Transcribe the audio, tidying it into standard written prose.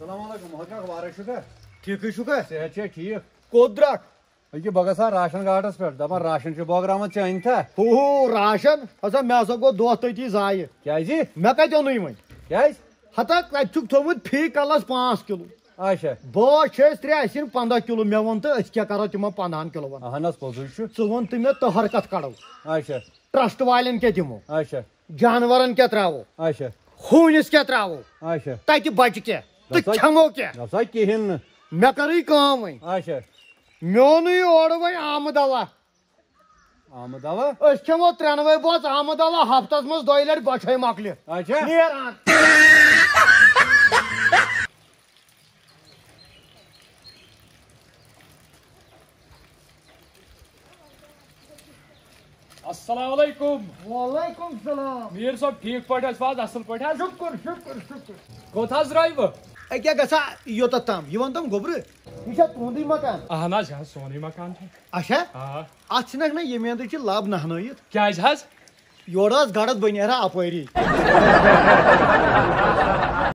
السلام علیکم حکم وارے چھُکھا ٹھیکٕے چھُکھا صحت چھا ٹھیک کوٚت درٛاکھ أکہِ بہٕ گژھٕ ہا راشن گاڈس پٮ۪ٹھ دپان راشن چھُ بٲگراوان ژٕ أنۍ تھا ہو راشن ہسا مےٚ ہسا گوٚو دۄہ تٔتی ضایہِ کیازِ مےٚ کتہِ اوٚنُے وۄنۍ کیازِ ہتا تتہِ چھُکھ تھوٚمُت فی کلس 5 کِلوٗ اچھا بٲژ چھِ أسۍ 3 اَسہِ یِن 15 کِلوٗ مےٚ ووٚن تہٕ أسۍ کیٛاہ کرو تِمن 15 کِلوٗون اہن حظ پوٚزُے چھُ ژٕ ووٚن تہٕ مےٚ تٔہر کتھ کڑو اچھا ٹرسٹ والٮ۪ن کیٛاہ دِمو اچھا جانورن کیٛاہ تراوو اچھا ہوٗنِس کیٛاہ تراوو اچھا تتہِ بچہِ کیٛاہ تہٕ کھٮ۪مو کیٛاہ نسا کِہیٖنۍ نہٕ مےٚ کٔرٕے کٲم وۄنۍ اچھا مےٚ اوٚنُے اورٕ وۄنۍ آمہٕ دوا آمہٕ دوا أسۍ کھٮ۪مو 3 بٲژ آمہٕ دوا ہفتس منٛز 2 لٹہِ بۄچھے مۄکلہِ اچھا نیران السلام علیکم وعلیکم السلام میٖر صٲب ٹھیٖک پٲٹھۍ ٲسۍ اَز اَصٕل پٲٹھۍ حظ شُکُر شُکُر شُکُر کوٚت حظ درٛایوٕ أکیٛاہ گژھا یوٚتتھ تام یہِ وَن تَم گوٚبرٕ یہِ چھا تُہُنٛدُے مکان اہن حظ یہِ حظ سونُے مکان چھُ اچھا آ اَتھ چھِنکھ نہ ییٚمہِ اَندٕ چھِ لب نہنٲیِتھ کیٛازِ حظ یورٕ ٲس گڑد بہٕ نیرٕ ہا اَپٲری